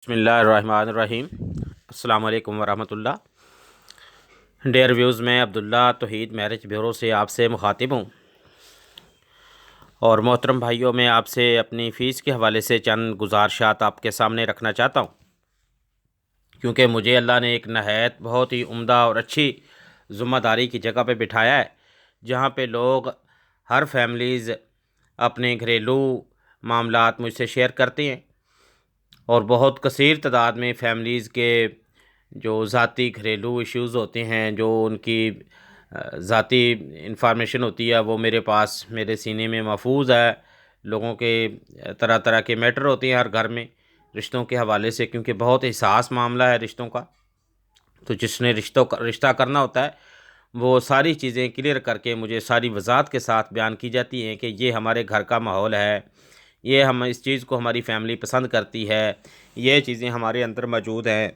بسم اللہ الرحمن الرحیم۔ السلام علیکم ورحمۃ اللہ۔ ڈیئر ویوز، میں عبداللہ توحید میرج بیورو سے آپ سے مخاطب ہوں، اور محترم بھائیوں، میں آپ سے اپنی فیس کے حوالے سے چند گزارشات آپ کے سامنے رکھنا چاہتا ہوں، کیونکہ مجھے اللہ نے ایک نہایت بہت ہی عمدہ اور اچھی ذمہ داری کی جگہ پہ بٹھایا ہے، جہاں پہ لوگ ہر فیملیز اپنے گھریلو معاملات مجھ سے شیئر کرتے ہیں، اور بہت کثیر تعداد میں فیملیز کے جو ذاتی گھریلو ایشوز ہوتے ہیں، جو ان کی ذاتی انفارمیشن ہوتی ہے، وہ میرے پاس میرے سینے میں محفوظ ہے۔ لوگوں کے طرح طرح کے میٹر ہوتے ہیں ہر گھر میں رشتوں کے حوالے سے، کیونکہ بہت حساس معاملہ ہے رشتوں کا، تو جس نے رشتہ کرنا ہوتا ہے وہ ساری چیزیں کلیئر کر کے مجھے ساری وضاحت کے ساتھ بیان کی جاتی ہیں کہ یہ ہمارے گھر کا ماحول ہے، یہ ہم اس چیز کو ہماری فیملی پسند کرتی ہے، یہ چیزیں ہمارے اندر موجود ہیں،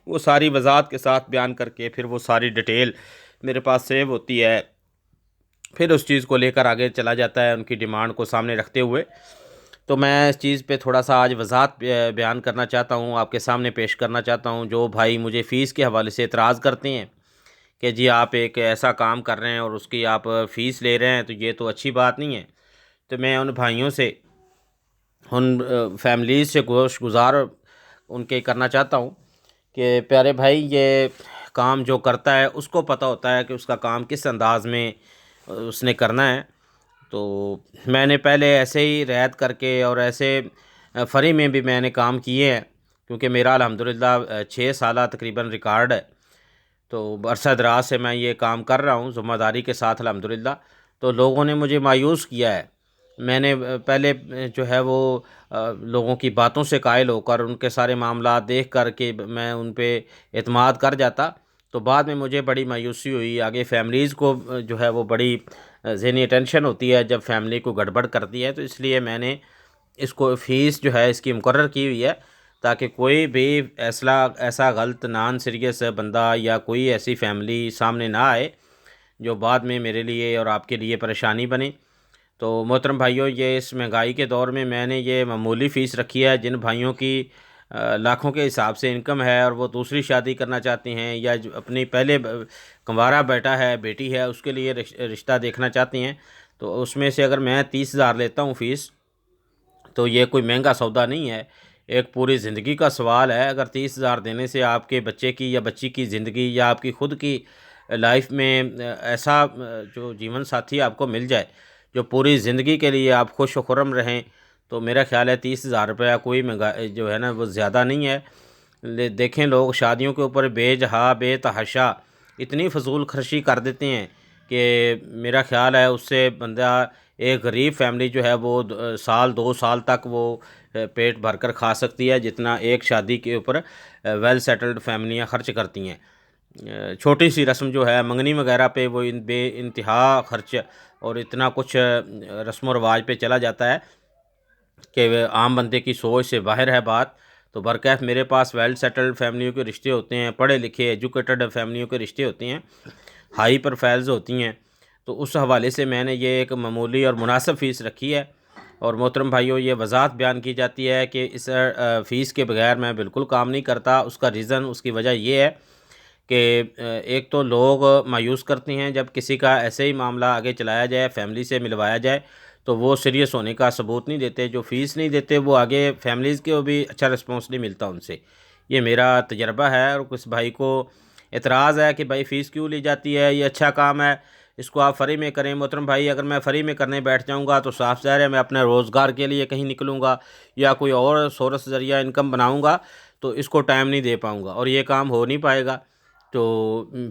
وہ ساری وضاحت کے ساتھ بیان کر کے پھر وہ ساری ڈیٹیل میرے پاس سیو ہوتی ہے، پھر اس چیز کو لے کر آگے چلا جاتا ہے ان کی ڈیمانڈ کو سامنے رکھتے ہوئے۔ تو میں اس چیز پہ تھوڑا سا آج وضاحت بیان کرنا چاہتا ہوں، آپ کے سامنے پیش کرنا چاہتا ہوں۔ جو بھائی مجھے فیس کے حوالے سے اعتراض کرتے ہیں کہ جی آپ ایک ایسا کام کر رہے ہیں اور اس کی آپ فیس لے رہے ہیں، تو یہ تو اچھی بات نہیں ہے، تو میں ان بھائیوں سے، ان فیملیز سے گوش گزار ان کے کرنا چاہتا ہوں کہ پیارے بھائی، یہ کام جو کرتا ہے اس کو پتہ ہوتا ہے کہ اس کا کام کس انداز میں اس نے کرنا ہے۔ تو میں نے پہلے ایسے ہی رعایت کر کے اور ایسے فری میں بھی میں نے کام کیے ہیں، کیونکہ میرا الحمدللہ 6 سالہ تقریباً ریکارڈ ہے، تو عرصہ دراز سے میں یہ کام کر رہا ہوں ذمہ داری کے ساتھ الحمدللہ۔ تو لوگوں نے مجھے مایوس کیا ہے، میں نے پہلے جو ہے وہ لوگوں کی باتوں سے قائل ہو کر ان کے سارے معاملات دیکھ کر کے میں ان پہ اعتماد کر جاتا، تو بعد میں مجھے بڑی مایوسی ہوئی۔ آگے فیملیز کو جو ہے وہ بڑی ذہنی ٹینشن ہوتی ہے جب فیملی کو گڑبڑ کرتی ہے، تو اس لیے میں نے اس کو فیس جو ہے اس کی مقرر کی ہوئی ہے، تاکہ کوئی بھی ایسا غلط نان سیریس بندہ یا کوئی ایسی فیملی سامنے نہ آئے جو بعد میں میرے لیے اور آپ کے لیے پریشانی بنے۔ تو محترم بھائیوں، یہ اس مہنگائی کے دور میں میں نے یہ معمولی فیس رکھی ہے۔ جن بھائیوں کی لاکھوں کے حساب سے انکم ہے اور وہ دوسری شادی کرنا چاہتے ہیں، یا اپنی پہلے کنوارا بیٹا ہے بیٹی ہے اس کے لیے رشتہ دیکھنا چاہتے ہیں، تو اس میں سے اگر میں 30,000 لیتا ہوں فیس، تو یہ کوئی مہنگا سودا نہیں ہے، ایک پوری زندگی کا سوال ہے۔ اگر 30,000 دینے سے آپ کے بچے کی یا بچی کی زندگی یا آپ کی خود کی لائف میں ایسا جو جیون ساتھی آپ کو مل جائے جو پوری زندگی کے لیے آپ خوش و خرم رہیں، تو میرا خیال ہے 30,000 روپیہ کوئی مہنگا جو ہے نا وہ زیادہ نہیں ہے۔ دیکھیں، لوگ شادیوں کے اوپر بے جہا بے تحاشا اتنی فضول خرچی کر دیتے ہیں کہ میرا خیال ہے اس سے بندہ، ایک غریب فیملی جو ہے وہ سال 2 سال تک وہ پیٹ بھر کر کھا سکتی ہے، جتنا ایک شادی کے اوپر ویل سیٹلڈ فیملیاں خرچ کرتی ہیں۔ چھوٹی سی رسم جو ہے منگنی وغیرہ پہ وہ بے انتہا خرچ اور اتنا کچھ رسم و رواج پہ چلا جاتا ہے کہ عام بندے کی سوچ سے باہر ہے بات۔ تو برکیف میرے پاس ویل سیٹلڈ فیملیوں کے رشتے ہوتے ہیں، پڑھے لکھے ایجوکیٹڈ فیملیوں کے رشتے ہوتے ہیں، ہائی پروفائلز ہوتی ہیں، تو اس حوالے سے میں نے یہ ایک معمولی اور مناسب فیس رکھی ہے۔ اور محترم بھائیوں، یہ وضاحت بیان کی جاتی ہے کہ اس فیس کے بغیر میں بالکل کام نہیں کرتا۔ اس کا ریزن، اس کی وجہ یہ ہے کہ ایک تو لوگ مایوس کرتے ہیں جب کسی کا ایسے ہی معاملہ آگے چلایا جائے، فیملی سے ملوایا جائے، تو وہ سیریس ہونے کا ثبوت نہیں دیتے، جو فیس نہیں دیتے وہ آگے فیملیز کو بھی اچھا رسپانس نہیں ملتا ان سے۔ یہ میرا تجربہ ہے۔ اور کچھ بھائی کو اعتراض ہے کہ بھائی فیس کیوں لی جاتی ہے، یہ اچھا کام ہے، اس کو آپ فری میں کریں۔ محترم بھائی، اگر میں فری میں کرنے بیٹھ جاؤں گا تو صاف ظاہر ہے میں اپنے روزگار کے لیے کہیں نکلوں گا یا کوئی اور سورس ذریعہ انکم بناؤں گا، تو اس کو ٹائم نہیں دے پاؤں گا اور یہ کام ہو نہیں پائے گا، تو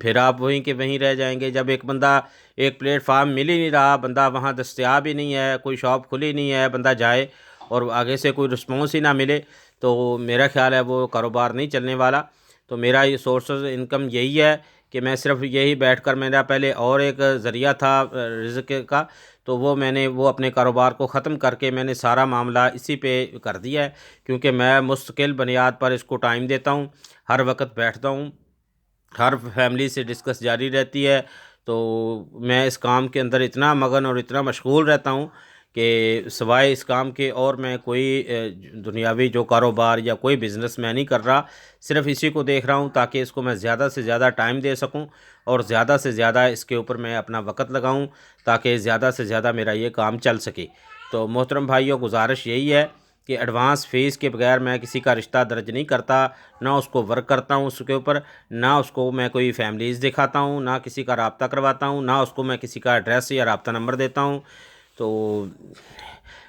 پھر آپ وہیں کے وہیں رہ جائیں گے۔ جب ایک بندہ، ایک پلیٹ فارم مل ہی نہیں رہا، بندہ وہاں دستیاب ہی نہیں ہے، کوئی شاپ کھلی نہیں ہے، بندہ جائے اور آگے سے کوئی رسپانس ہی نہ ملے، تو میرا خیال ہے وہ کاروبار نہیں چلنے والا۔ تو میرا یہ سورسز انکم یہی ہے کہ میں صرف یہی بیٹھ کر، میرا پہلے اور ایک ذریعہ تھا رزق کا، تو میں نے اپنے کاروبار کو ختم کر کے میں نے سارا معاملہ اسی پہ کر دیا ہے، کیونکہ میں مستقل بنیاد پر اس کو ٹائم دیتا ہوں، ہر وقت بیٹھتا ہوں، ہر فیملی سے ڈسکس جاری رہتی ہے، تو میں اس کام کے اندر اتنا مگن اور اتنا مشغول رہتا ہوں کہ سوائے اس کام کے اور میں کوئی دنیاوی جو کاروبار یا کوئی بزنس میں نہیں کر رہا، صرف اسی کو دیکھ رہا ہوں تاکہ اس کو میں زیادہ سے زیادہ ٹائم دے سکوں اور زیادہ سے زیادہ اس کے اوپر میں اپنا وقت لگاؤں تاکہ زیادہ سے زیادہ میرا یہ کام چل سکے۔ تو محترم بھائیوں، گزارش یہی ہے کہ ایڈوانس فیس کے بغیر میں کسی کا رشتہ درج نہیں کرتا، نہ اس کو ورک کرتا ہوں اس کے اوپر، نہ اس کو میں کوئی فیملیز دکھاتا ہوں، نہ کسی کا رابطہ کرواتا ہوں، نہ اس کو میں کسی کا ایڈریس یا رابطہ نمبر دیتا ہوں۔ تو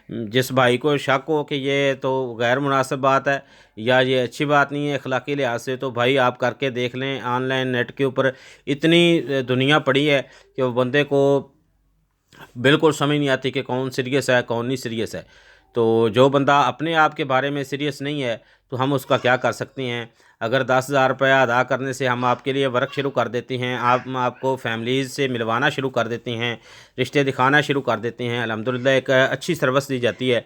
جس بھائی کو شک ہو کہ یہ تو غیر مناسب بات ہے یا یہ اچھی بات نہیں ہے اخلاقی لحاظ سے، تو بھائی آپ کر کے دیکھ لیں۔ آن لائن نیٹ کے اوپر اتنی دنیا پڑی ہے کہ وہ بندے کو بالکل سمجھ نہیں آتی کہ کون سیریس ہے کون نہیں سیریس ہے۔ تو جو بندہ اپنے آپ کے بارے میں سیریس نہیں ہے تو ہم اس کا کیا کر سکتے ہیں؟ اگر 10,000 روپیہ ادا کرنے سے ہم آپ کے لیے ورک شروع کر دیتے ہیں، آپ کو فیملیز سے ملوانا شروع کر دیتے ہیں، رشتے دکھانا شروع کر دیتے ہیں، الحمدللہ ایک اچھی سروس دی جاتی ہے۔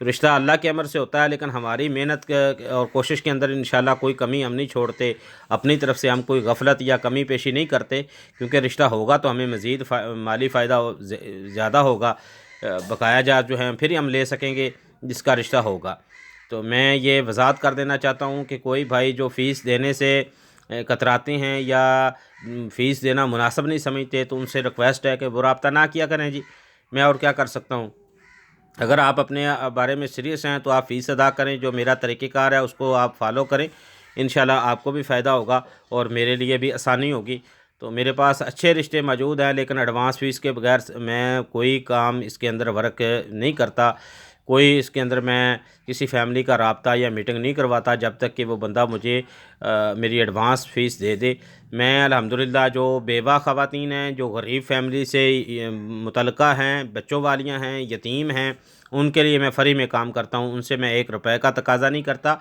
رشتہ اللہ کے امر سے ہوتا ہے، لیکن ہماری محنت اور کوشش کے اندر انشاءاللہ کوئی کمی ہم نہیں چھوڑتے، اپنی طرف سے ہم کوئی غفلت یا کمی پیشی نہیں کرتے، کیونکہ رشتہ ہوگا تو ہمیں مزید مالی فائدہ زیادہ ہوگا، بقایا جات جو ہیں پھر ہم لے سکیں گے جس کا رشتہ ہوگا۔ تو میں یہ وضاحت کر دینا چاہتا ہوں کہ کوئی بھائی جو فیس دینے سے کتراتے ہیں یا فیس دینا مناسب نہیں سمجھتے تو ان سے ریکویسٹ ہے کہ وہ رابطہ نہ کیا کریں جی، میں اور کیا کر سکتا ہوں۔ اگر آپ اپنے بارے میں سیریس ہیں تو آپ فیس ادا کریں، جو میرا طریقہ کار ہے اس کو آپ فالو کریں، انشاءاللہ آپ کو بھی فائدہ ہوگا اور میرے لیے بھی آسانی ہوگی۔ تو میرے پاس اچھے رشتے موجود ہیں، لیکن ایڈوانس فیس کے بغیر میں کوئی کام اس کے اندر ورک نہیں کرتا، کوئی اس کے اندر میں کسی فیملی کا رابطہ یا میٹنگ نہیں کرواتا جب تک کہ وہ بندہ مجھے میری ایڈوانس فیس دے دے۔ میں الحمدللہ جو بیوہ خواتین ہیں، جو غریب فیملی سے متعلقہ ہیں، بچوں والیاں ہیں، یتیم ہیں، ان کے لیے میں فری میں کام کرتا ہوں، ان سے میں 1 روپے کا تقاضا نہیں کرتا،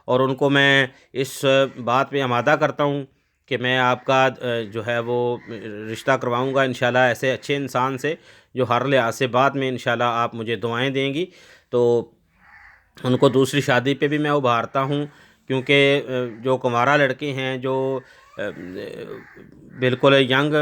اور ان کو میں اس بات پہ آمادہ کرتا ہوں کہ میں آپ کا جو ہے وہ رشتہ کرواؤں گا انشاءاللہ ایسے اچھے انسان سے جو ہر لحاظ سے بعد میں انشاءاللہ آپ مجھے دعائیں دیں گی۔ تو ان کو دوسری شادی پہ بھی میں ابھارتا ہوں، کیونکہ جو کنوارہ لڑکے ہیں، جو بالکل ینگ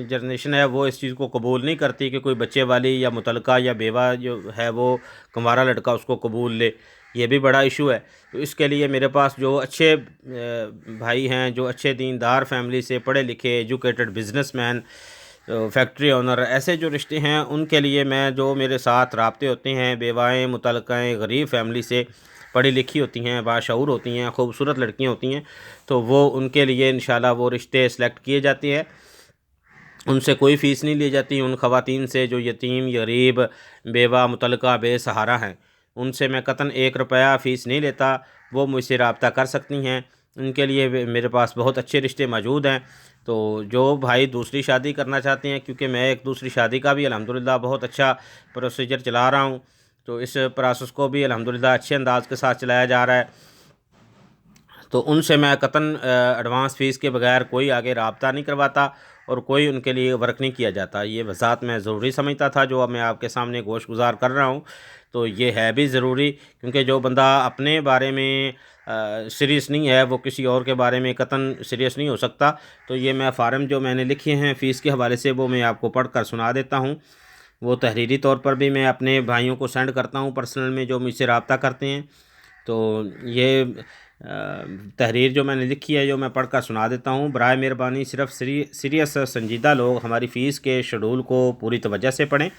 جنریشن ہے، وہ اس چیز کو قبول نہیں کرتی کہ کوئی بچے والی یا متعلقہ یا بیوہ جو ہے وہ کنوارہ لڑکا اس کو قبول لے، یہ بھی بڑا ایشو ہے۔ تو اس کے لیے میرے پاس جو اچھے بھائی ہیں، جو اچھے دیندار فیملی سے پڑھے لکھے educated business man, factory owner, ایسے جو رشتے ہیں ان کے لیے میں جو میرے ساتھ رابطے ہوتے ہیں، بیوائیں متعلقہ غریب فیملی سے پڑھی لکھی ہوتی ہیں، باشعور ہوتی ہیں، خوبصورت لڑکیاں ہوتی ہیں، تو وہ ان کے لیے انشاءاللہ وہ رشتے سلیکٹ کیے جاتے ہیں، ان سے کوئی فیس نہیں لی جاتی۔ ان خواتین سے جو یتیم، غریب، بیوہ، متعلقہ، بے سہارا ہیں، ان سے میں قطعاً 1 روپیہ فیس نہیں لیتا، وہ مجھ سے رابطہ کر سکتی ہیں، ان کے لیے میرے پاس بہت اچھے رشتے موجود ہیں۔ تو جو بھائی دوسری شادی کرنا چاہتے ہیں، کیونکہ میں ایک دوسری شادی کا بھی الحمدللہ بہت اچھا پروسیجر چلا رہا ہوں، تو اس پروسیس کو بھی الحمدللہ اچھے انداز کے ساتھ چلایا جا رہا ہے، تو ان سے میں قطعاً ایڈوانس فیس کے بغیر کوئی آگے رابطہ نہیں کرواتا اور کوئی ان کے لیے ورک نہیں کیا جاتا۔ یہ وضاحت میں ضروری سمجھتا تھا جو اب میں آپ کے سامنے گوش گزار کر رہا ہوں، تو یہ ہے بھی ضروری، کیونکہ جو بندہ اپنے بارے میں سیریس نہیں ہے وہ کسی اور کے بارے میں قطعاً سیریس نہیں ہو سکتا۔ تو یہ میں فارم جو میں نے لکھے ہیں فیس کے حوالے سے وہ میں آپ کو پڑھ کر سنا دیتا ہوں، وہ تحریری طور پر بھی میں اپنے بھائیوں کو سینڈ کرتا ہوں پرسنل میں جو مجھ سے رابطہ کرتے ہیں۔ تو یہ تحریر جو میں نے لکھی ہے جو میں پڑھ کر سنا دیتا ہوں۔ برائے مہربانی صرف سیریس سنجیدہ لوگ ہماری فیس کے شیڈول کو پوری توجہ سے پڑھیں۔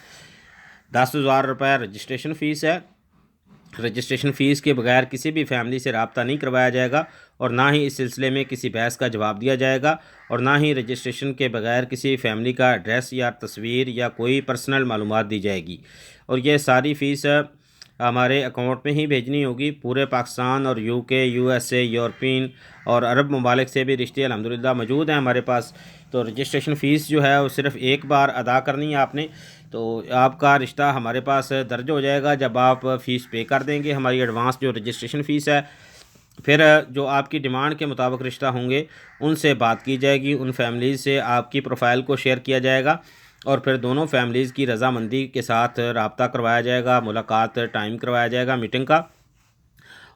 10,000 روپے رجسٹریشن فیس ہے۔ رجسٹریشن فیس کے بغیر کسی بھی فیملی سے رابطہ نہیں کروایا جائے گا، اور نہ ہی اس سلسلے میں کسی بحث کا جواب دیا جائے گا، اور نہ ہی رجسٹریشن کے بغیر کسی فیملی کا ایڈریس یا تصویر یا کوئی پرسنل معلومات دی جائے گی، اور یہ ساری فیس ہمارے اکاؤنٹ میں ہی بھیجنی ہوگی۔ پورے پاکستان اور UK، USA، یورپین اور عرب ممالک سے بھی رشتے الحمدللہ موجود ہیں ہمارے پاس۔ تو رجسٹریشن فیس جو ہے وہ صرف ایک بار ادا کرنی ہے آپ نے، تو آپ کا رشتہ ہمارے پاس درج ہو جائے گا جب آپ فیس پے کر دیں گے، ہماری ایڈوانس جو رجسٹریشن فیس ہے۔ پھر جو آپ کی ڈیمانڈ کے مطابق رشتہ ہوں گے ان سے بات کی جائے گی، ان فیملیز سے آپ کی پروفائل کو شیئر کیا جائے گا، اور پھر دونوں فیملیز کی رضامندی کے ساتھ رابطہ کروایا جائے گا، ملاقات ٹائم کروایا جائے گا میٹنگ کا،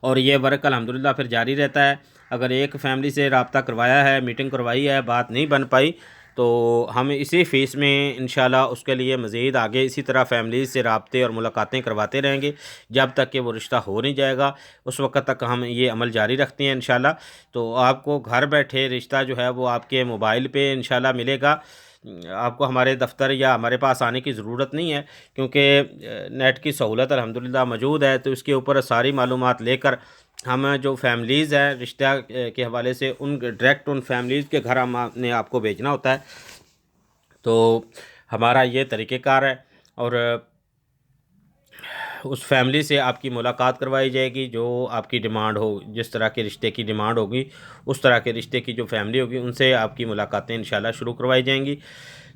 اور یہ ورک الحمدللہ پھر جاری رہتا ہے۔ اگر ایک فیملی سے رابطہ کروایا ہے، میٹنگ کروائی ہے، بات نہیں بن پائی، تو ہم اسی فیس میں انشاءاللہ اس کے لیے مزید آگے اسی طرح فیملیز سے رابطے اور ملاقاتیں کرواتے رہیں گے جب تک کہ وہ رشتہ ہو نہیں جائے گا، اس وقت تک ہم یہ عمل جاری رکھتے ہیں انشاءاللہ۔ تو آپ کو گھر بیٹھے رشتہ جو ہے وہ آپ کے موبائل پہ انشاءاللہ ملے گا، آپ کو ہمارے دفتر یا ہمارے پاس آنے کی ضرورت نہیں ہے، کیونکہ نیٹ کی سہولت الحمدللہ موجود ہے۔ تو اس کے اوپر ساری معلومات لے کر ہم جو فیملیز ہیں رشتہ کے حوالے سے ڈائریکٹ ان فیملیز کے گھر ہم نے آپ کو بھیجنا ہوتا ہے۔ تو ہمارا یہ طریقہ کار ہے، اور اس فیملی سے آپ کی ملاقات کروائی جائے گی جو آپ کی ڈیمانڈ ہو، جس طرح کے رشتے کی ڈیمانڈ ہوگی اس طرح کے رشتے کی جو فیملی ہوگی ان سے آپ کی ملاقاتیں انشاءاللہ شروع کروائی جائیں گی۔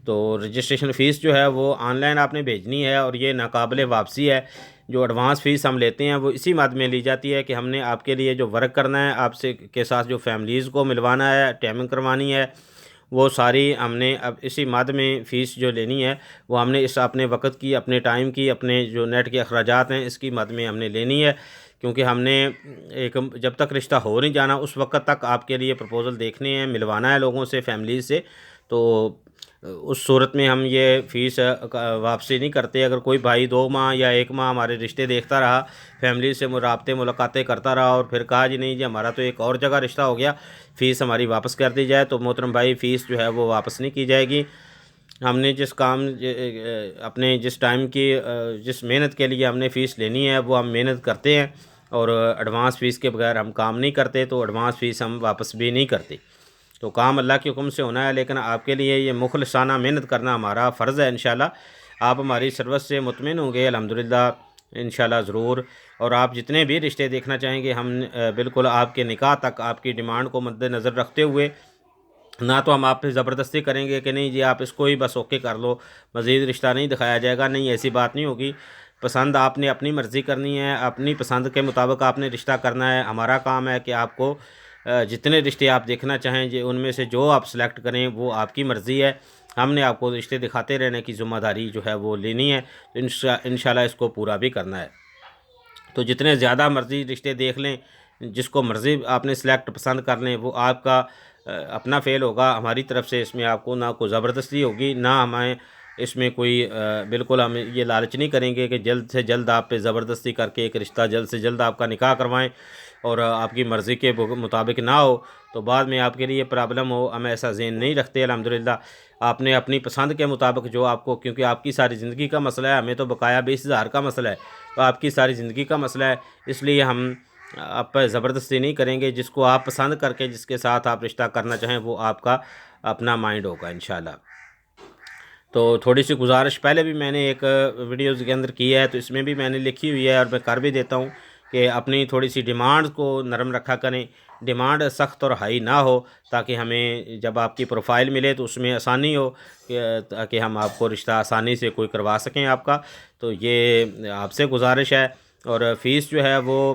تو رجسٹریشن فیس جو ہے وہ آن لائن آپ نے بھیجنی ہے، اور یہ ناقابل واپسی ہے۔ جو ایڈوانس فیس ہم لیتے ہیں وہ اسی مد میں لی جاتی ہے کہ ہم نے آپ کے لیے جو ورک کرنا ہے، آپ سے کے ساتھ جو فیملیز کو ملوانا ہے، ٹائمنگ کروانی ہے، وہ ساری ہم نے اب اسی مد میں فیس جو لینی ہے وہ ہم نے اس اپنے وقت کی، اپنے ٹائم کی، اپنے جو نیٹ کے اخراجات ہیں اس کی مد میں ہم نے لینی ہے، کیونکہ ہم نے جب تک رشتہ ہو نہیں جانا اس وقت تک آپ کے لیے پرپوزل دیکھنے ہیں، ملوانا ہے لوگوں سے، فیملیز سے۔ تو اس صورت میں ہم یہ فیس واپسی نہیں کرتے۔ اگر کوئی بھائی 2 ماہ یا 1 ماہ ہمارے رشتے دیکھتا رہا، فیملی سے رابطے ملاقاتیں کرتا رہا، اور پھر کہا جی نہیں جی ہمارا تو ایک اور جگہ رشتہ ہو گیا، فیس ہماری واپس کر دی جائے، تو محترم بھائی فیس جو ہے وہ واپس نہیں کی جائے گی۔ ہم نے جس کام اپنے جس ٹائم کی جس محنت کے لیے ہم نے فیس لینی ہے وہ ہم محنت کرتے ہیں، اور ایڈوانس فیس کے بغیر ہم کام نہیں کرتے، تو ایڈوانس فیس ہم واپس بھی نہیں کرتے۔ تو کام اللہ کے حکم سے ہونا ہے، لیکن آپ کے لیے یہ مخلصانہ محنت کرنا ہمارا فرض ہے انشاءاللہ۔ آپ ہماری سروس سے مطمئن ہوں گے الحمدللہ انشاءاللہ ضرور، اور آپ جتنے بھی رشتے دیکھنا چاہیں گے ہم بالکل آپ کے نکاح تک آپ کی ڈیمانڈ کو مد نظر رکھتے ہوئے، نہ تو ہم آپ پہ زبردستی کریں گے کہ نہیں جی آپ اس کو ہی بس اوکے کر لو، مزید رشتہ نہیں دکھایا جائے گا، نہیں ایسی بات نہیں ہوگی۔ پسند آپ نے اپنی مرضی کرنی ہے، اپنی پسند کے مطابق آپ نے رشتہ کرنا ہے۔ ہمارا کام ہے کہ آپ کو جتنے رشتے آپ دیکھنا چاہیں جی ان میں سے جو آپ سلیکٹ کریں وہ آپ کی مرضی ہے، ہم نے آپ کو رشتے دکھاتے رہنے کی ذمہ داری جو ہے وہ لینی ہے، انشاءاللہ اس کو پورا بھی کرنا ہے۔ تو جتنے زیادہ مرضی رشتے دیکھ لیں، جس کو مرضی آپ نے سلیکٹ پسند کر لیں، وہ آپ کا اپنا فیل ہوگا، ہماری طرف سے اس میں آپ کو نہ کوئی زبردستی ہوگی، نہ ہمیں اس میں کوئی بالکل ہم یہ لالچ نہیں کریں گے کہ جلد سے جلد آپ پہ زبردستی کر کے ایک رشتہ جلد سے جلد آپ کا نکاح کروائیں اور آپ کی مرضی کے مطابق نہ ہو تو بعد میں آپ کے لیے پرابلم ہو۔ ہم ایسا ذہن نہیں رکھتے الحمدللہ۔ آپ نے اپنی پسند کے مطابق جو آپ کو، کیونکہ آپ کی ساری زندگی کا مسئلہ ہے، ہمیں تو بقایا 20,000 کا مسئلہ ہے، تو آپ کی ساری زندگی کا مسئلہ ہے، اس لیے ہم آپ پہ زبردستی نہیں کریں گے۔ جس کو آپ پسند کر کے جس کے ساتھ آپ رشتہ کرنا چاہیں وہ آپ کا اپنا مائنڈ ہوگا انشاءاللہ۔ تو تھوڑی سی گزارش پہلے بھی میں نے ایک ویڈیوز کے اندر کی ہے، تو اس میں بھی میں نے لکھی ہوئی ہے اور میں کر بھی دیتا ہوں کہ اپنی تھوڑی سی ڈیمانڈ کو نرم رکھا کریں، ڈیمانڈ سخت اور ہائی نہ ہو، تاکہ ہمیں جب آپ کی پروفائل ملے تو اس میں آسانی ہو، تاکہ ہم آپ کو رشتہ آسانی سے کوئی کروا سکیں آپ کا۔ تو یہ آپ سے گزارش ہے۔ اور فیس جو ہے وہ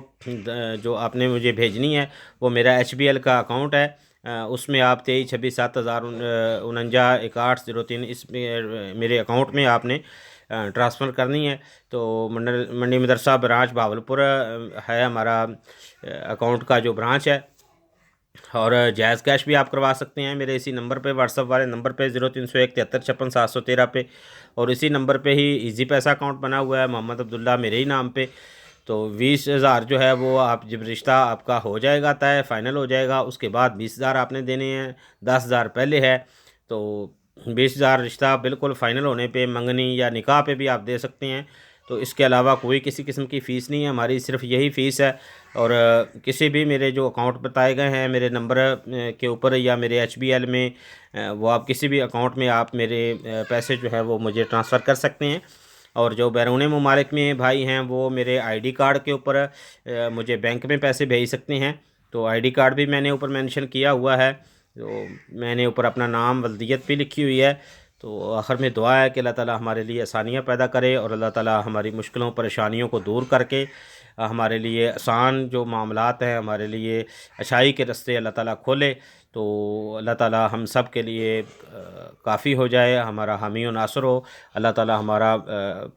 جو آپ نے مجھے بھیجنی ہے وہ میرا HBL کا اکاؤنٹ ہے، اس میں آپ 232670496103 اس میرے اکاؤنٹ میں آپ نے ٹرانسفر کرنی ہے۔ تو منڈی مدرسہ برانچ بہاولپور ہے ہمارا اکاؤنٹ کا جو برانچ ہے، اور جائز کیش بھی آپ کروا سکتے ہیں میرے اسی نمبر پہ، واٹس ایپ والے نمبر پہ 0301735613 پہ، اور اسی نمبر پہ ہی ایزی پیسہ اکاؤنٹ بنا ہوا ہے محمد عبداللہ میرے ہی نام پہ۔ تو 20,000 جو ہے وہ آپ جب رشتہ آپ کا ہو جائے گا، طے فائنل ہو جائے گا، اس کے بعد 20,000 آپ نے دینے ہیں، 10,000 پہلے ہے۔ تو 20,000 رشتہ بالکل فائنل ہونے پہ منگنی یا نکاح پہ بھی آپ دے سکتے ہیں۔ تو اس کے علاوہ کوئی کسی قسم کی فیس نہیں ہے ہماری، صرف یہی فیس ہے۔ اور کسی بھی میرے جو اکاؤنٹ بتائے گئے ہیں میرے نمبر کے اوپر یا میرے HBL میں، وہ آپ کسی بھی اکاؤنٹ میں آپ میرے پیسے جو ہے وہ مجھے ٹرانسفر کر سکتے ہیں۔ اور جو بیرون ممالک میں بھائی ہیں وہ میرے ID کارڈ کے اوپر مجھے بینک میں پیسے بھیج سکتے ہیں۔ تو ID کارڈ بھی میں نے اوپر مینشن کیا ہوا ہے، تو میں نے اوپر اپنا نام ولدیت بھی لکھی ہوئی ہے۔ تو آخر میں دعا ہے کہ اللہ تعالی ہمارے لیے آسانیاں پیدا کرے، اور اللہ تعالی ہماری مشکلوں پریشانیوں کو دور کر کے ہمارے لیے آسان جو معاملات ہیں، ہمارے لیے اچھائی کے راستے اللہ تعالی کھولے۔ تو اللہ تعالی ہم سب کے لیے کافی ہو جائے، ہمارا حامی و ناصر ہو۔ اللہ تعالی ہمارا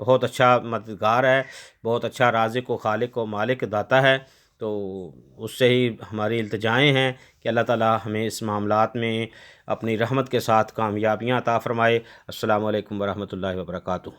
بہت اچھا مددگار ہے، بہت اچھا رازق و خالق و مالک داتا ہے۔ تو اس سے ہی ہماری التجائیں ہیں کہ اللہ تعالی ہمیں اس معاملات میں اپنی رحمت کے ساتھ کامیابیاں عطا فرمائے۔ السلام علیکم ورحمۃ اللہ وبرکاتہ۔